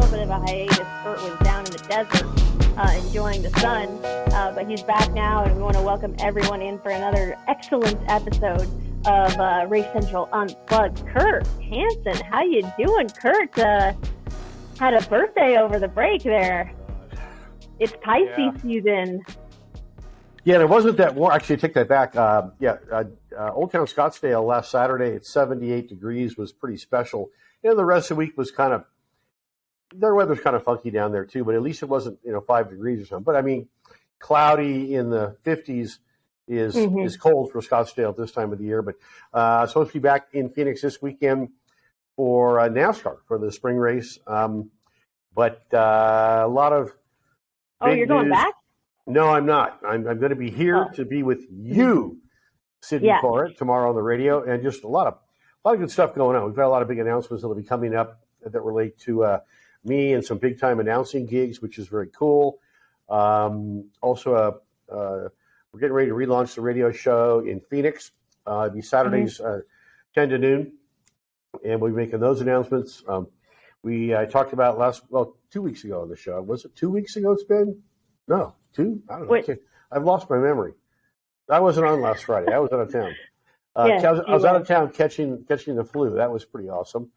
little bit of a hiatus. Kurt was down in the desert enjoying the sun, but he's back now, and we want to welcome everyone in for another excellent episode of Race Central Unplugged. Kurt Hansen, how you doing? Kurt had a birthday over the break there. It's Pisces season. Yeah, and it wasn't that warm. Actually, I take that back. Old Town Scottsdale last Saturday at 78 degrees was pretty special. The rest of the week was their weather's kind of funky down there too, but at least it wasn't, 5 degrees or something. But I mean, cloudy in the 50s is cold for Scottsdale at this time of the year. But supposed to be back in Phoenix this weekend for NASCAR for the spring race. But a lot of big you're going news. back? No, I'm not. I'm going to be here to be with you, Sydney Corritt, tomorrow on the radio, and just a lot of good stuff going on. We've got a lot of big announcements that will be coming up that relate to me and some big time announcing gigs, which is very cool. Also, we're getting ready to relaunch the radio show in Phoenix. It'll be Saturdays 10 to noon, and we'll be making those announcements. I talked about 2 weeks ago on the show. Was it 2 weeks ago? It's been no. 2? I don't know. Wait. I've lost my memory. I wasn't on last Friday. I was out of town. I was out of town catching the flu. That was pretty awesome.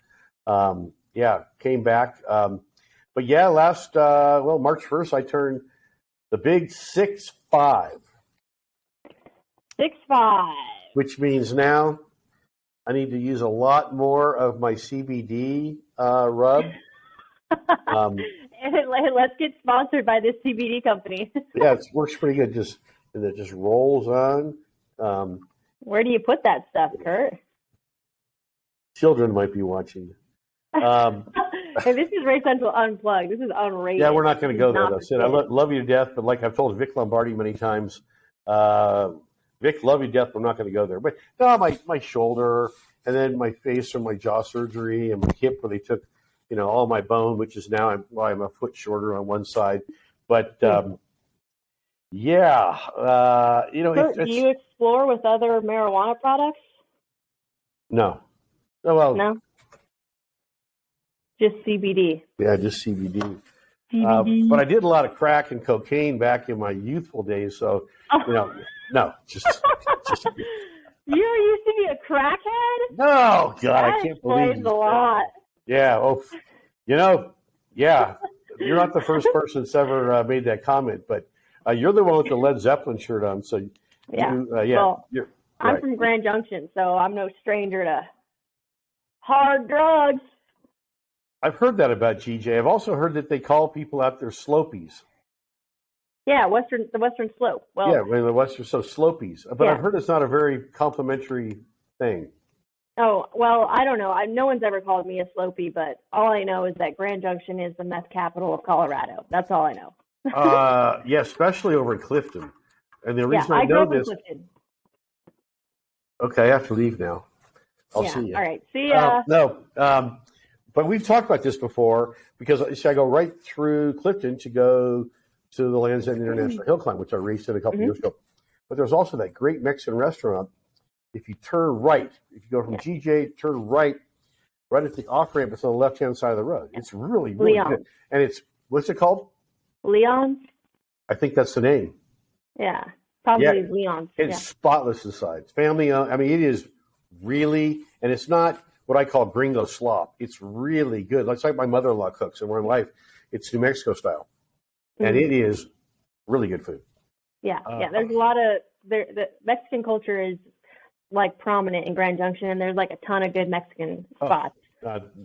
Came back. But last March 1st, I turned the big 6'5". 6'5". Which means now I need to use a lot more of my CBD rub. Let's get sponsored by this CBD company. Yeah, it works pretty good. It just rolls on. Where do you put that stuff, Kurt? Children might be watching. Hey, this is Race Central Unplugged. This is unrated. Yeah, we're not going to go there. That's it. I love you to death, but like I've told Vic Lombardi many times, Vic, love you to death, but I'm not going to go there. But no, my shoulder, and then my face from my jaw surgery, and my hip where they took all my bone, which is now I'm a foot shorter on one side. But do you explore with other marijuana products? No. Oh, well, no. Just CBD. Yeah, just CBD. CBD. But I did a lot of crack and cocaine back in my youthful days, so no, just. You used to be a crackhead? No, God, I can't believe it. A lot. Yeah. Oh, you're not the first person that's ever made that comment, but you're the one with the Led Zeppelin shirt on. So Well, I'm from Grand Junction, so I'm no stranger to hard drugs. I've heard that about GJ. I've also heard that they call people out there slopies. Yeah, the Western Slope. Well, the Western slopies. But I've heard it's not a very complimentary thing. Oh, well, I don't know. No one's ever called me a slopey, but all I know is that Grand Junction is the meth capital of Colorado. That's all I know. Especially over in Clifton. And the reason I know this. Okay, I have to leave now. I'll see you. All right, see ya. But we've talked about this before because I go right through Clifton to go to the Land's End International Hill Climb, which I raced in a couple years ago. But there's also that great Mexican restaurant. If you turn right, if you go from GJ, turn right at the off-ramp, it's on the left-hand side of the road. It's really, really good. And it's, what's it called? Leon's? I think that's the name. Yeah, probably Leon's. It's spotless inside. It's family-owned. I mean, it is really, and it's not what I call gringo slop. It's really good. It's like my mother-in-law cooks and my wife. It's New Mexico style. And it is really good food. Yeah, there's a lot of, the Mexican culture is like prominent in Grand Junction, and there's like a ton of good Mexican spots.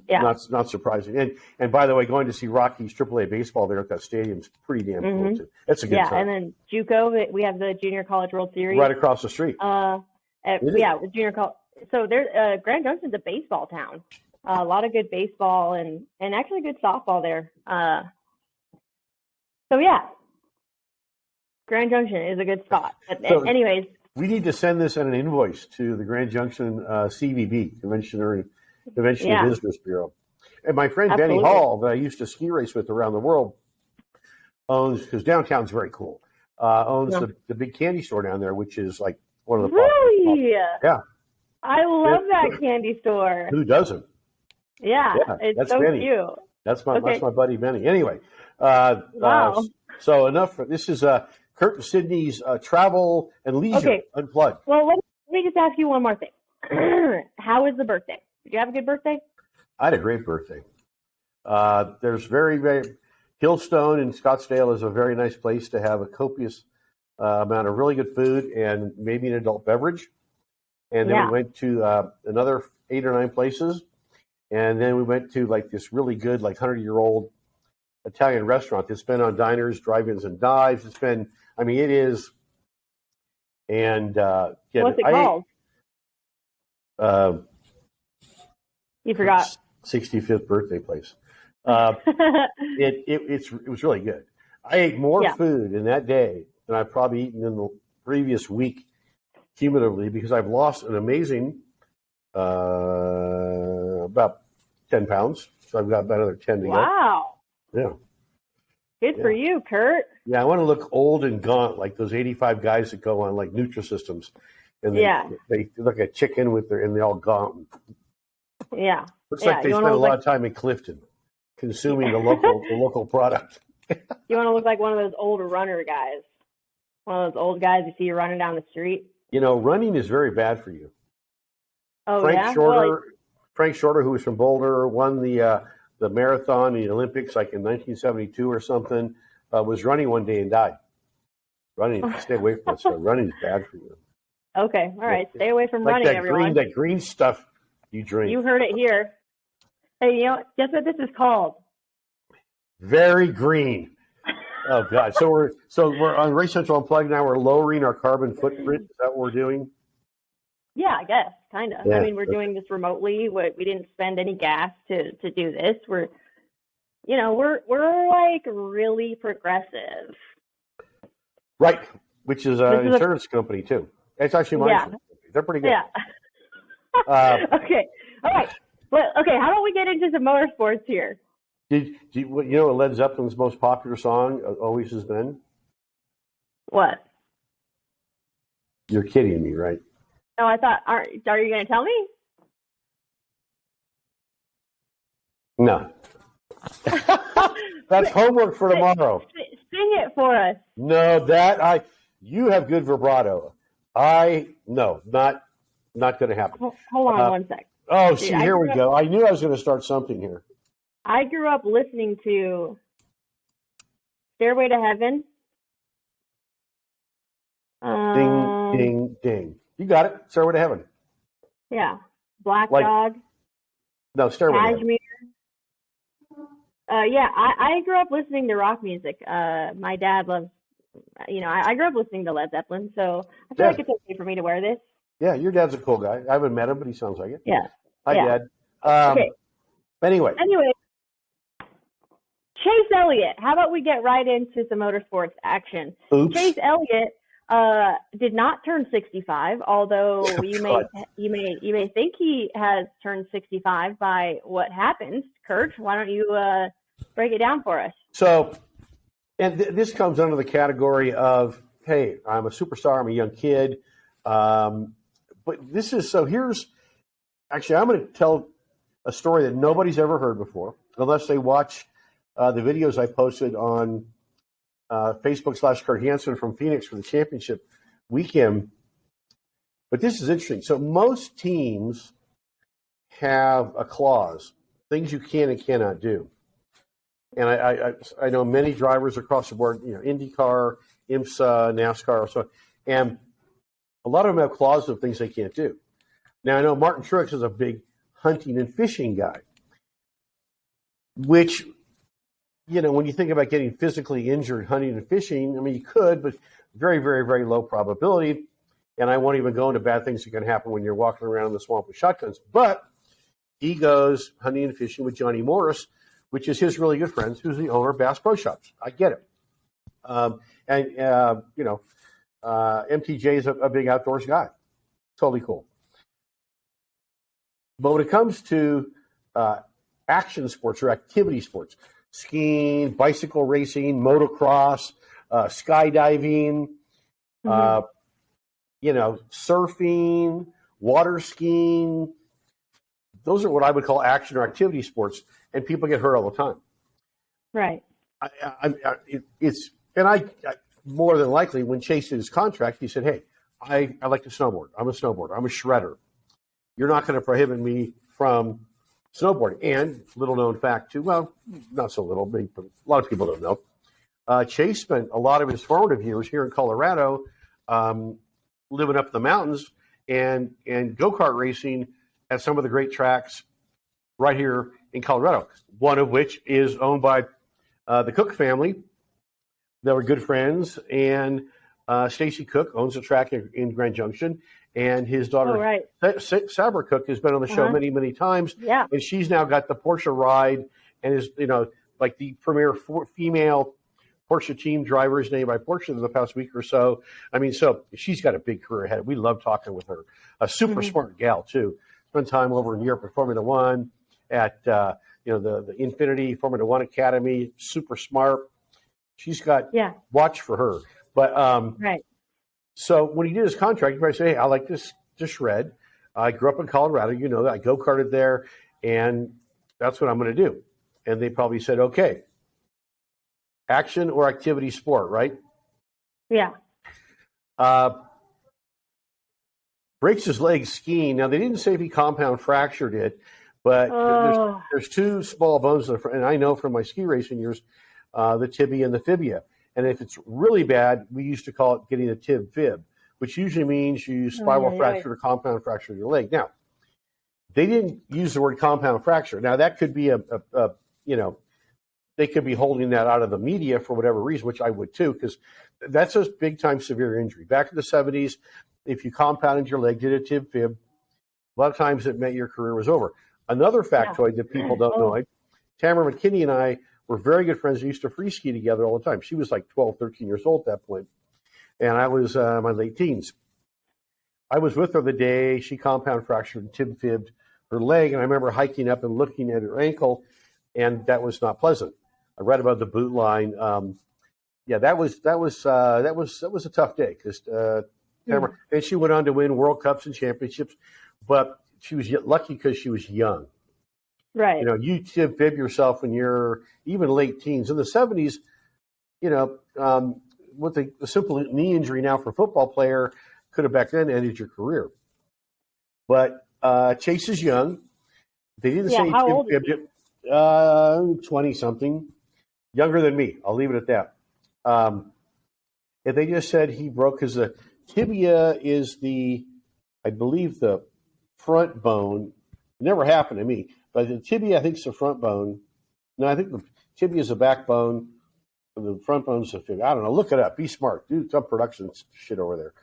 Not surprising. And by the way, going to see Rockies AAA baseball there at that stadium is pretty damn cool too. It's a good time. And then JUCO, we have the Junior College World Series right across the street. With Junior College. So there's Grand Junction's a baseball town. A lot of good baseball and actually good softball there. Grand Junction is a good spot. But anyways. We need to send this on an invoice to the Grand Junction CVB, Convention and Visitors Bureau. And my friend Benny Hall, that I used to ski race with around the world, owns, because downtown's very cool, owns the big candy store down there, which is like one of the Really? Yeah. I love that candy store. Who doesn't? Yeah, it's so Benny. cute. That's my buddy Benny. Anyway, wow. So enough. This is Kurt and Sydney's Travel and Leisure Unplugged. Well, let me just ask you one more thing. How was the birthday? Did you have a good birthday? I had a great birthday. There's very, very Hillstone in Scottsdale is a very nice place to have a copious amount of really good food and maybe an adult beverage. And then we went to another 8 or 9 places. And then we went to like this really good, like 100-year-old Italian restaurant that's been on diners, drive-ins, and dives. It is. And what's it called? You forgot. 65th birthday place. It was really good. I ate more food in that day than I've probably eaten in the previous week cumulatively because I've lost an amazing about 10 pounds. So I've got about another 10 to go. Wow. Yeah. Good for you, Kurt. Yeah, I want to look old and gaunt like those 85 guys that go on like Nutrisystems. And they look at chicken and they're all gaunt. Yeah. Looks like they spent a lot of time in Clifton consuming the local product. You want to look like one of those old runner guys. One of those old guys you see running down the street. Running is very bad for you. Oh, Frank Shorter, who was from Boulder, won the marathon in the Olympics like in 1972 or something, was running one day and died. Stay away from that stuff. Running is bad for you. Okay, all right. Stay away from running, everyone. That green stuff you drink. You heard it here. Hey, guess what this is called? Very green. Oh God! So we're on Race Central Unplugged now. We're lowering our carbon footprint. Is that what we're doing? Yeah, I guess kind of. Yeah, we're doing this remotely. We didn't spend any gas to do this. We're like really progressive. Right, which is an insurance company too. It's actually my insurance company. They're pretty good. Yeah. Okay. All right. Well, okay. How about we get into some motorsports here? Do you know what Led Zeppelin's most popular song always has been? What? You're kidding me, right? No, I thought. Are you going to tell me? No. That's homework for tomorrow. Sing it for us. No, you have good vibrato. No, not going to happen. Hold on one sec. Oh, see, here we go. I knew I was going to start something here. I grew up listening to Stairway to Heaven. Ding, ding, ding. You got it. Stairway to Heaven. Yeah. Black Dog. No, Stairway to Heaven. I grew up listening to rock music. My dad loves, I grew up listening to Led Zeppelin, so I feel like it's okay for me to wear this. Yeah, your dad's a cool guy. I haven't met him, but he sounds like it. Yeah. Hi, Dad. Okay. Anyway, Chase Elliott. How about we get right into some motorsports action? Oops. Chase Elliott did not turn 65, although you may think he has turned 65 by what happened. Kurt, why don't you break it down for us? So, and this comes under the category of, hey, I'm a superstar, I'm a young kid. But actually, I'm going to tell a story that nobody's ever heard before, unless they watch the videos I posted on Facebook / Kurt Hansen from Phoenix for the championship weekend. But this is interesting. So most teams have a clause, things you can and cannot do. And I know many drivers across the board, Indy Car, IMSA, NASCAR, so, and a lot of them have clauses of things they can't do. Now, I know Martin Truex is a big hunting and fishing guy, which, when you think about getting physically injured hunting and fishing, you could, but very, very, very low probability. And I won't even go into bad things that can happen when you're walking around in the swamp with shotguns. But he goes hunting and fishing with Johnny Morris, which is his really good friend, who's the owner of Bass Pro Shops. I get it. MTJ is a big outdoors guy. Totally cool. But when it comes to action sports or activity sports, skiing, bicycle racing, motocross, skydiving, surfing, water skiing, those are what I would call action or activity sports. and people get hurt all the time. Right. I more than likely, when Chase did his contract, he said, hey, I like to snowboard. I'm a snowboarder. I'm a shredder. You're not going to prohibit me from snowboarding. And little known fact too, well, not so little, but a lot of people don't know. Chase spent a lot of his formative years here in Colorado, living up the mountains and go-kart racing at some of the great tracks right here in Colorado, one of which is owned by the Cook family. They were good friends, and Stacy Cook owns a track in Grand Junction, and his daughter, Sabra Cook, has been on the show many, many times. Yeah. And she's now got the Porsche ride and is, like the premier female Porsche team drivers named by Porsche in the past week or so. I mean, so she's got a big career ahead. We love talking with her. A super smart gal, too. Spent time over in Europe at Formula One, at the Infinity Formula One Academy. Super smart. She's got watch for her. But so when he did his contract, he probably said, hey, I like this to shred. I grew up in Colorado. You know that. I go-karted there, and that's what I'm going to do. And they probably said, okay, action or activity sport, right? Yeah. Breaks his leg skiing. Now, they didn't say if he compound fractured it, but there's two small bones in the front, and I know from my ski racing years, the tibia and the fibia. And if it's really bad, we used to call it getting a tib fib, which usually means you spiral fractured or compound fractured your leg. Now, they didn't use the word compound fracture. Now, that could be they could be holding that out of the media for whatever reason, which I would too, because that's a big time severe injury. Back in the 70s, if you compounded your leg, did a tib fib, a lot of times it meant your career was over. Another factoid that people don't know, Tamara McKinney and I were very good friends. We used to free ski together all the time. She was like 12, 13 years old at that point, and I was my late teens. I was with her the day she compound fractured and tib fibbed her leg, and I remember hiking up and looking at her ankle, and that was not pleasant. I read about the boot line. That was a tough day because Tamara, and she went on to win World Cups and championships, but she was lucky because she was young. Right. You tib fib yourself when you're even late teens. In the 70s, with a simple knee injury now for a football player could have back then ended your career. But Chase is young. They didn't say he tib fibbed it. 20-something. Younger than me. I'll leave it at that. And they just said he broke his tibia is I believe the front bone. It never happened to me. But the tibia, I think, is the front bone. No, I think the tibia is the backbone. The front bone is the fibula. I don't know. Look it up. Be smart. Do some production shit over there.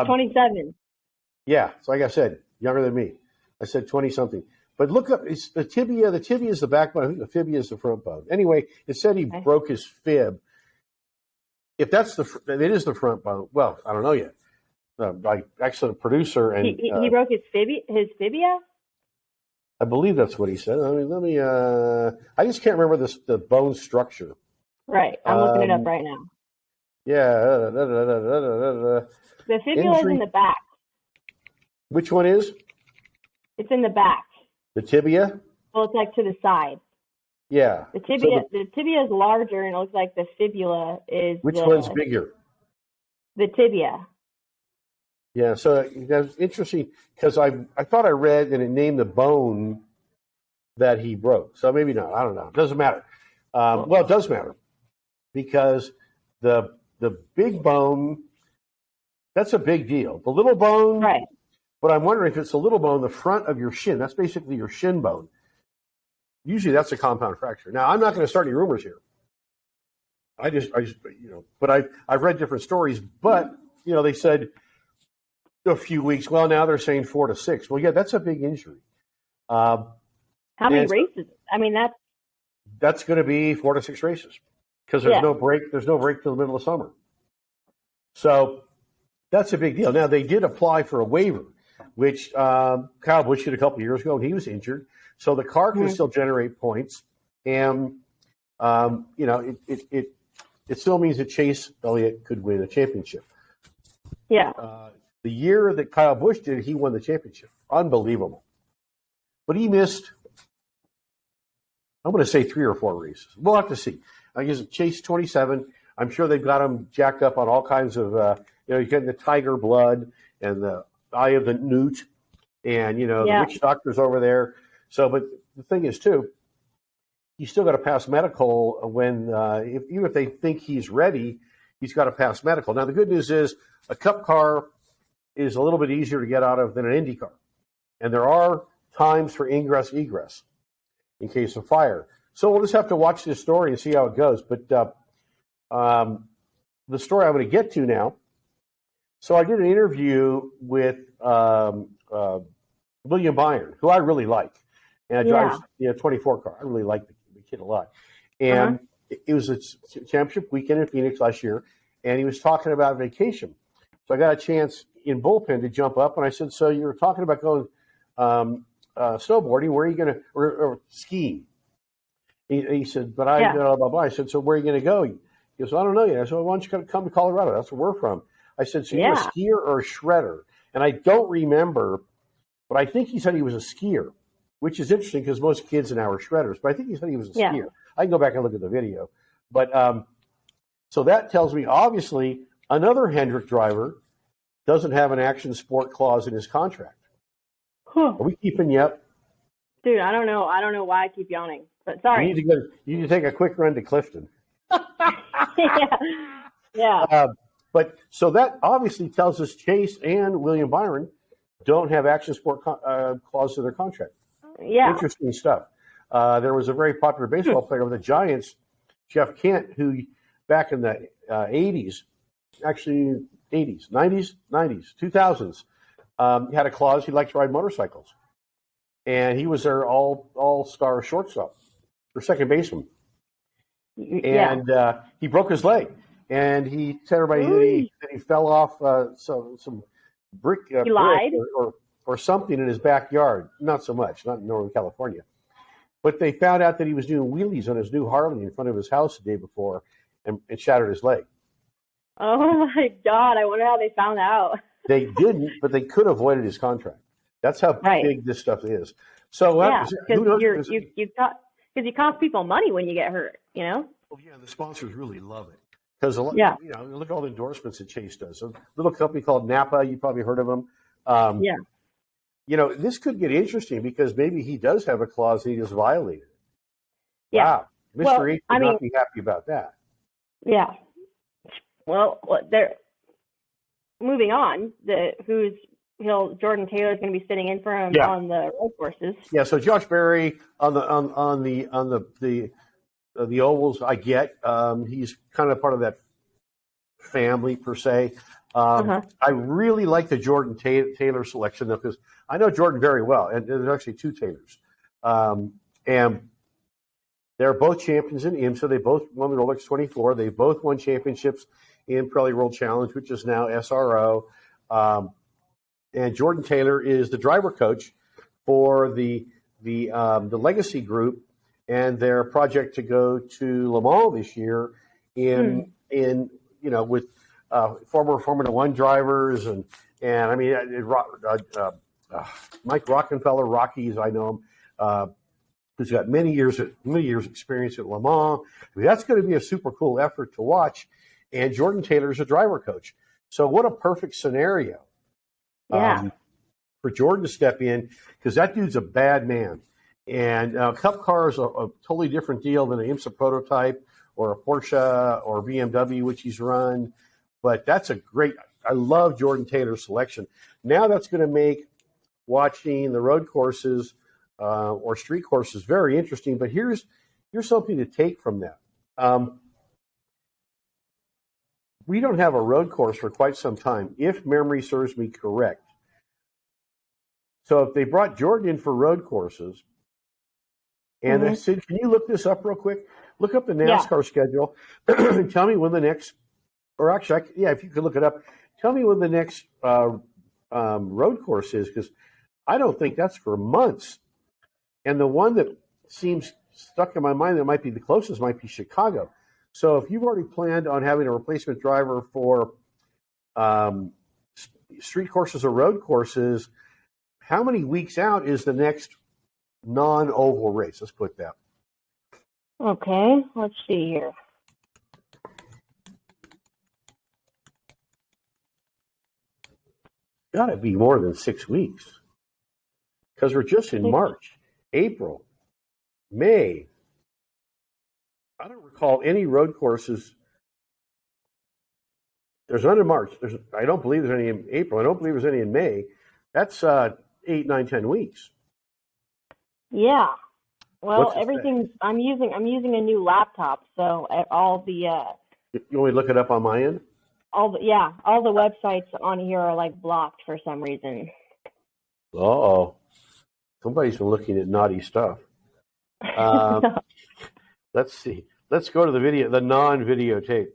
27. Yeah. So like I said, younger than me. I said 20-something. But look up. It's the tibia. The tibia is the backbone. I think the fibia is the front bone. Anyway, it said he broke his fib. If it is the front bone. Well, I don't know yet. Actually, the producer and he broke his fibia. I believe that's what he said. I just can't remember the bone structure. Right. I'm looking it up right now. Yeah. The fibula is in the back. Which one is? It's in the back. The tibia? Well, it's like to the side. Yeah. The tibia is larger, and it looks like the fibula is. Which one's bigger? The tibia. Yeah, so that's interesting because I thought I read and it named the bone that he broke. So maybe not. I don't know. It doesn't matter. Well, it does matter because the big bone, that's a big deal. The little bone, right? But I'm wondering if it's the little bone, the front of your shin. That's basically your shin bone. Usually, that's a compound fracture. Now, I'm not going to start any rumors here. I just but I've read different stories. But they said a few weeks. Well, now they're saying 4 to 6. Well, yeah, that's a big injury. How many races? I mean, that's going to be 4 to 6 races because there's no break. There's no break till the middle of summer. So that's a big deal. Now they did apply for a waiver, which Kyle Busch did a couple of years ago, and he was injured. So the car can still generate points, and it still means that Chase Elliott could win a championship. Yeah. The year that Kyle Busch did it, he won the championship. Unbelievable. But he missed I'm going to say 3 or 4 races. We'll have to see. I guess Chase 27. I'm sure they've got him jacked up on all kinds of, you're getting the tiger blood and the eye of the newt and, the witch doctors over there. So, but the thing is, too, he's still got to pass medical when, even if they think he's ready, he's got to pass medical. Now, the good news is a Cup car is a little bit easier to get out of than an Indy car. And there are times for ingress, egress in case of fire. So we'll just have to watch this story and see how it goes. But the story I'm going to get to now. So I did an interview with William Byron, who I really like. And I drive a 24 car. I really like the kid a lot. And it was a championship weekend in Phoenix last year, and he was talking about vacation. So I got a chance in bullpen to jump up, and I said, so you were talking about going snowboarding. Where are you going to, or skiing? He said, but I, blah, blah, blah. I said, so where are you going to go? He goes, well, I don't know yet. I said, well, why don't you come to Colorado? That's where we're from. I said, so you're a skier or a shredder? And I don't remember, but I think he said he was a skier, which is interesting because most kids now are shredders. But I think he said he was a skier. I can go back and look at the video. But so that tells me, obviously, another Hendrick driver doesn't have an action sport clause in his contract. Are we keeping you up? Dude, I don't know. I don't know why I keep yawning. But sorry. You need to take a quick run to Clifton. Yeah. But so that obviously tells us Chase and William Byron don't have action sport clause in their contract. Yeah. Interesting stuff. There was a very popular baseball player with the Giants, Jeff Kent, who back in the 80s, actually 80s, 90s, 2000s, had a clause he liked to ride motorcycles. And he was their all-star shortstop or second baseman. And he broke his leg. And he told everybody that he fell off some brick or something in his backyard. Not so much, not in Northern California. But they found out that he was doing wheelies on his new Harley in front of his house the day before and shattered his leg. Oh, my God. I wonder how they found out. They didn't, but they could have avoided his contract. That's how big this stuff is. So because you cost people money when you get hurt, Oh, yeah, the sponsors really love it. Because look at all the endorsements that Chase does. A little company called Napa, you probably heard of them. This could get interesting because maybe he does have a clause and he just violated it. Yeah. Wow. Mr. H would not be happy about that. Yeah. Well, they're moving on. Jordan Taylor's going to be sitting in for him on the road courses. Yeah. So Josh Berry on the ovals, I get. He's kind of part of that family per se. I really like the Jordan Taylor selection though, because I know Jordan very well, and there's actually 2 Taylors, and they're both champions in IMSA. They both won the Rolex 24. They both won championships in Pirelli World Challenge, which is now SRO. And Jordan Taylor is the driver coach for the Legacy Group and their project to go to Le Mans this year with former Formula One drivers and I mean Mike Rockenfeller, Rocky as I know him, who's got many years experience at Le Mans. I mean, that's going to be a super cool effort to watch. And Jordan Taylor is a driver coach, so what a perfect scenario for Jordan to step in because that dude's a bad man. And Cup car is a totally different deal than an IMSA prototype or a Porsche or BMW, which he's run. But that's I love Jordan Taylor's selection. Now that's going to make watching the road courses or street courses very interesting. But here's something to take from that. We don't have a road course for quite some time, if memory serves me correct. So if they brought Jordan in for road courses, and they said, can you look this up real quick? Look up the NASCAR schedule and tell me when the next, or actually, if you could look it up, tell me when the next road course is, because I don't think that's for months. And the one that seems stuck in my mind that might be the closest might be Chicago. So if you've already planned on having a replacement driver for street courses or road courses, how many weeks out is the next non-oval race? Let's put that. Okay, let's see here. Got to be more than 6 weeks because we're just in March, April, May. I don't recall any road courses. There's none in March. I don't believe there's any in April. I don't believe there's any in May. That's 8, 9, 10 weeks. Yeah. Well, everything's. I'm using a new laptop, so all the. You want me to look it up on my end? All the websites on here are like blocked for some reason. Uh-oh. Somebody's been looking at naughty stuff. Let's see. Let's go to the non-videotape.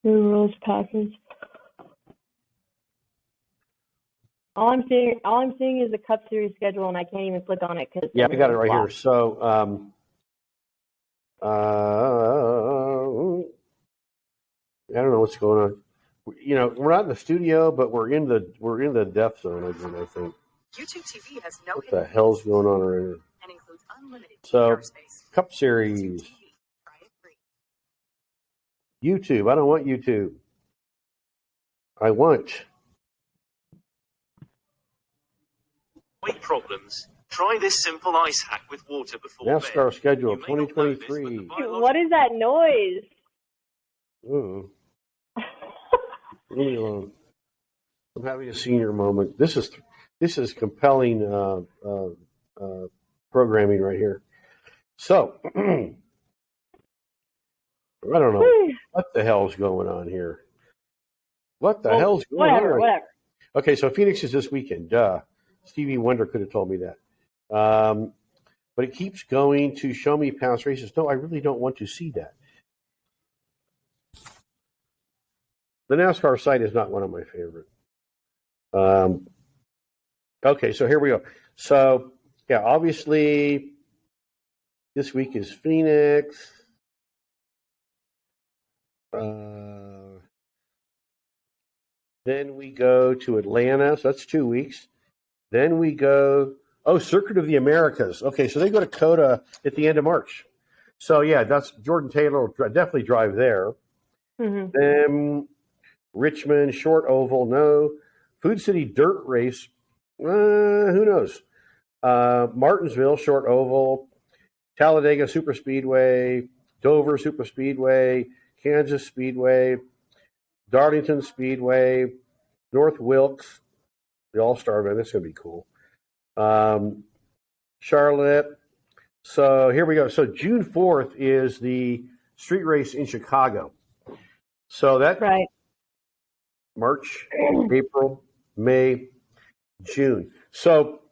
New rules package. All I'm seeing is the Cup Series schedule, and I can't even click on it because. Yeah, I got it right here. So, I don't know what's going on. You know, we're not in the studio, but we're in the death zone. I think. YouTube TV has no. What the hell's going on right here? And includes unlimited space. Cup Series. YouTube. I don't want YouTube. I want. Weight problems? Try this simple ice hack with water before NASCAR bed. schedule 2023. What is that noise? Ooh. Leave me alone. I'm having a senior moment. This is compelling programming right here. So I don't know what the hell's going on here. What the hell's going on? Whatever. Okay, so Phoenix is this weekend. Duh. Stevie Wonder could have told me that. But it keeps going to show me past races. No, I really don't want to see that. The NASCAR site is not one of my favorite. Okay, so here we go. So, yeah, obviously, this week is Phoenix. Then we go to Atlanta, so that's 2 weeks. Then we go, Circuit of the Americas. Okay, so they go to COTA at the end of March. So, yeah, that's Jordan Taylor will definitely drive there. Mm-hmm. Then Richmond, short oval, no. Food City dirt race, who knows? Martinsville, short oval. Talladega Super Speedway. Dover Super Speedway. Kansas Speedway. Darlington Speedway. North Wilkes. The All-Star event. That's going to be cool. Charlotte. So here we go. So June 4th is the street race in Chicago. So that right. March, April, May, June. So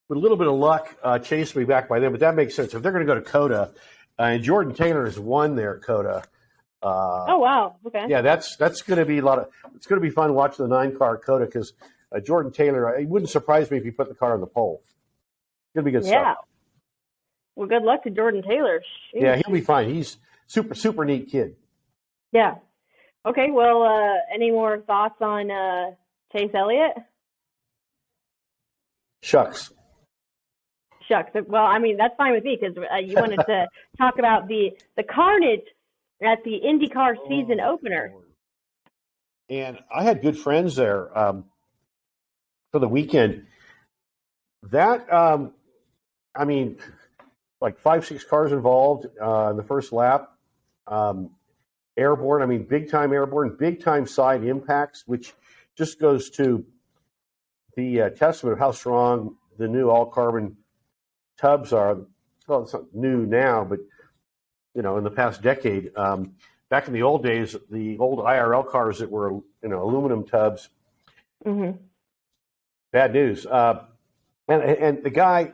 with a little bit of luck, Chase will be back by then. But that makes sense. If they're going to go to COTA, and Jordan Taylor has won there at COTA. Oh wow! Okay. Yeah, that's going to be it's going to be fun watching the 9-car COTA because Jordan Taylor. It wouldn't surprise me if he put the car on the pole. It's going to be good stuff. Well, good luck to Jordan Taylor. Jeez. Yeah, he'll be fine. He's super neat kid. Yeah. Okay. Well, any more thoughts on Chase Elliott? Shucks. Well, I mean that's fine with me because you wanted to talk about the carnage at the Indy Car season opener. And I had good friends there for the weekend. That, I mean, like 5-6 cars involved in the first lap. Airborne, I mean, big-time airborne, big-time side impacts, which just goes to the testament of how strong the new all-carbon tubs are. Well, it's not new now, but in the past decade, back in the old days, the old IRL cars that were, aluminum tubs, bad news. And the guy,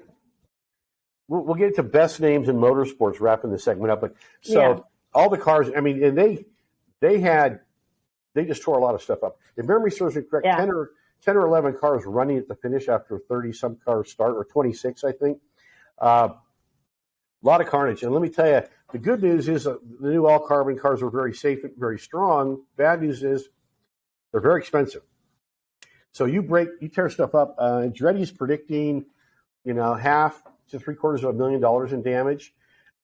we'll get to best names in motorsports wrapping this segment up. But all the cars, I mean, and they just tore a lot of stuff up. If memory serves me correct, 10 or 11 cars running at the finish after 30-some cars start, or 26, I think. A lot of carnage. And let me tell you, the good news is the new all-carbon cars are very safe and very strong. Bad news is they're very expensive. So you tear stuff up. Andretti's predicting, half to $750,000 in damage,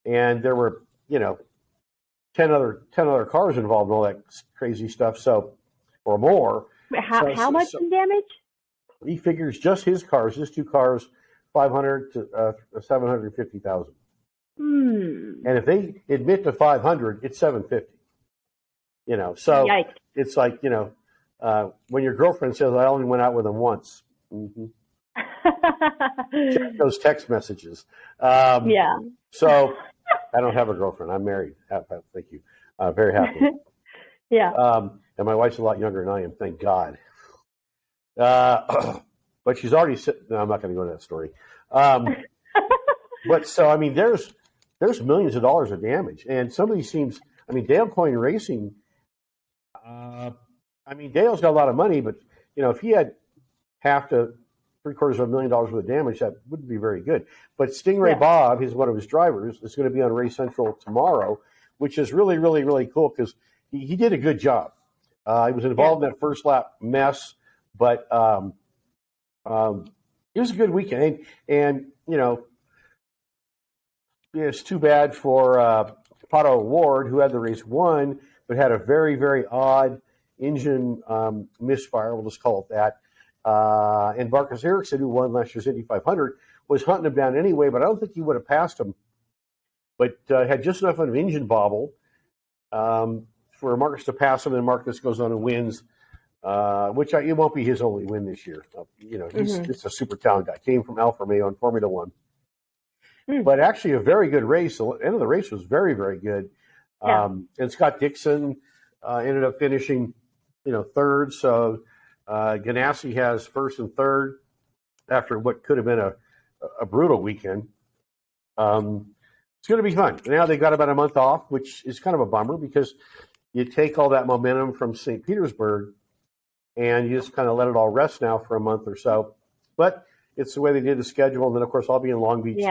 and there were 10 other cars involved in all that crazy stuff. So, or more. How much in damage? He figures just his two cars, 500 to 750,000. And if they admit to 500, it's 750. So Yikes. it's like when your girlfriend says, "I only went out with him once." Mm-hmm. Check those text messages. Yeah. So I don't have a girlfriend. I'm married. Thank you. Very happy. Yeah. And my wife's a lot younger than I am. Thank God. But she's already. No, I'm not going to go into that story. But so I mean, there's millions of dollars of damage, and somebody seems. I mean, Dale Coyne Racing. I mean, Dale's got a lot of money, but if he had half to $750,000 worth of damage, that wouldn't be very good. But Stingray Bob, he's one of his drivers, is going to be on Race Central tomorrow, which is really, really, really cool because he did a good job. He was involved in that first lap mess, but it was a good weekend. And it's too bad for Pato Ward, who had the race won, but had a very, very odd engine misfire, we'll just call it that. And Marcus Ericsson, who won last year's Indy 500, was hunting him down anyway, but I don't think he would have passed him. But had just enough of an engine bobble for Marcus to pass him, and Marcus goes on and wins, which it won't be his only win this year. He's just a super talented guy. Came from Alfa Romeo in Formula One. But actually a very good race. The end of the race was very, very good. And Scott Dixon ended up finishing, third. So Ganassi has first and third after what could have been a brutal weekend. It's going to be fun. Now they've got about a month off, which is kind of a bummer because you take all that momentum from St. Petersburg and you just kind of let it all rest now for a month or so. But it's the way they did the schedule. And then, of course, I'll be in Long Beach,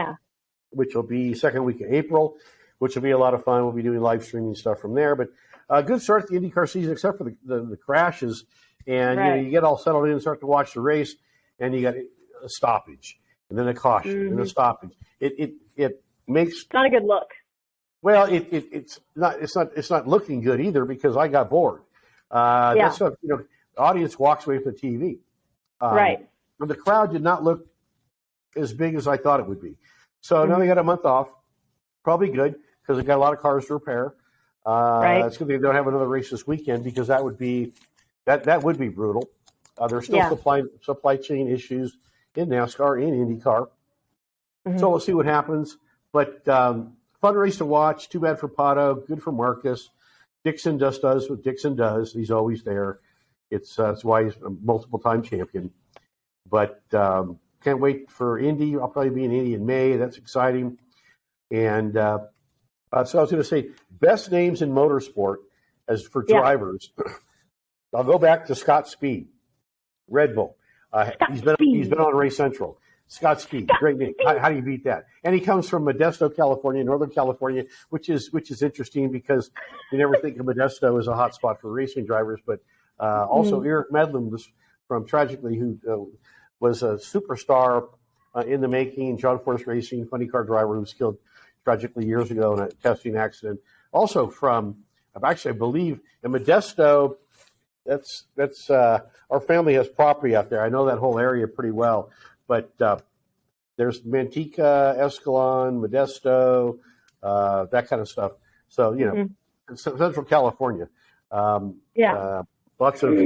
which will be second week of April, which will be a lot of fun. We'll be doing live streaming stuff from there. But a good start to the Indy Car season, except for the crashes. And you get all settled in and start to watch the race, and you got a stoppage, and then a caution, and a stoppage. It makes it's not a good look. Well, it's not looking good either because I got bored. That's what the audience walks away from the TV. Right. But the crowd did not look as big as I thought it would be. So now they got a month off, probably good because they got a lot of cars to repair. It's good they don't have another race this weekend because that would be brutal. There's still supply chain issues in NASCAR, in Indy Car. So we'll see what happens. But fun race to watch. Too bad for Pato. Good for Marcus. Dixon just does what Dixon does. He's always there. That's why he's a multiple-time champion. But can't wait for Indy. I'll probably be in Indy in May. That's exciting. And so I was going to say, best names in motorsport as for drivers. I'll go back to Scott Speed, Red Bull. He's been on Race Central. Scott Speed, great name. How do you beat that? And he comes from Modesto, California, Northern California, which is interesting because you never think of Modesto as a hot spot for racing drivers. But also Eric Medlin was from Tragically, who was a superstar in the making. John Force Racing, funny car driver who was killed tragically years ago in a testing accident. Also from, I believe, in Modesto. That's our family has property out there. I know that whole area pretty well. But there's Manteca, Escalon, Modesto, that kind of stuff. So, Central California. Lots of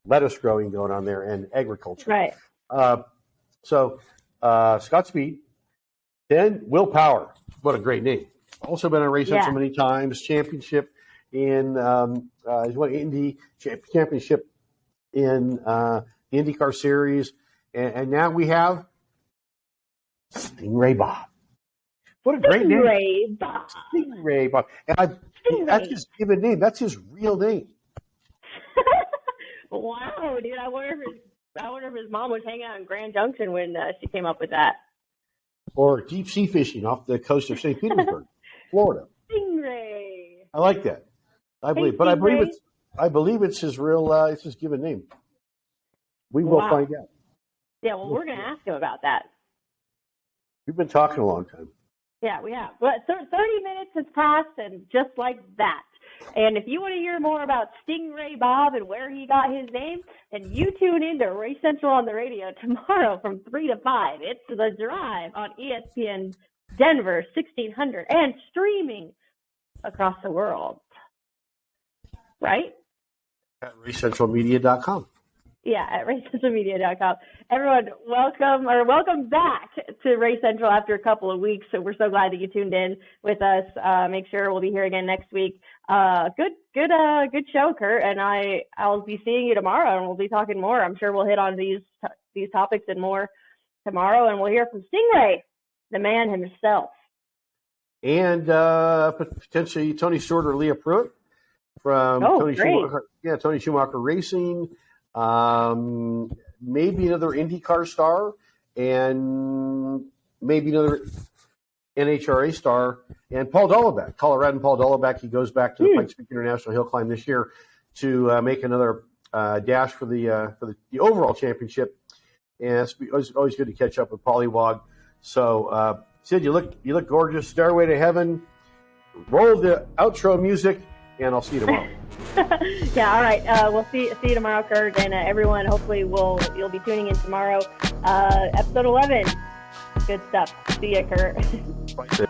lettuce growing going on there and agriculture. Right. So Scott Speed. Then Will Power. What a great name. Also been on Race Central many times. Championship in he's won Indy championship in the Indy Car Series. And now we have Stingray Bob. What a great name. Stingray Bob. And that's his given name. That's his real name. Wow, dude. I wonder if his mom was hanging out in Grand Junction when she came up with that. Or deep sea fishing off the coast of St. Petersburg, Florida. Stingray. I like that. I believe it's his real it's his given name. We will find out. Yeah, well, we're going to ask him about that. We've been talking a long time. Yeah, we have. But 30 minutes has passed, and just like that. And if you want to hear more about Stingray Bob and where he got his name, then you tune in to Race Central on the radio tomorrow from 3 to 5. It's The Drive on ESPN Denver 1600 and streaming across the world. Right? At RaceCentralMedia.com. Yeah, at racecentralmedia.com. Everyone, welcome back to Race Central after a couple of weeks. So we're so glad that you tuned in with us. Make sure we'll be here again next week. Good show, Kurt. And I'll be seeing you tomorrow, and we'll be talking more. I'm sure we'll hit on these topics and more tomorrow, and we'll hear from Stingray, the man himself, and potentially Tony Stewart or Leah Pruitt from Tony Schumacher. Yeah, Tony Schumacher Racing. Maybe another Indy Car star, and maybe another NHRA star, and Paul Dolleback, Coloradan Paul Dolleback. He goes back to the Pikes Peak International Hill Climb this year to make another dash for the overall championship. And it's always good to catch up with Pollywog. So, Sid, you look gorgeous. Stairway to Heaven. Roll the outro music, and I'll see you tomorrow. Yeah, all right. We'll see you tomorrow, Kurt, and everyone. Hopefully, you'll be tuning in tomorrow. Episode 11. Good stuff. See you, Kurt. Bye.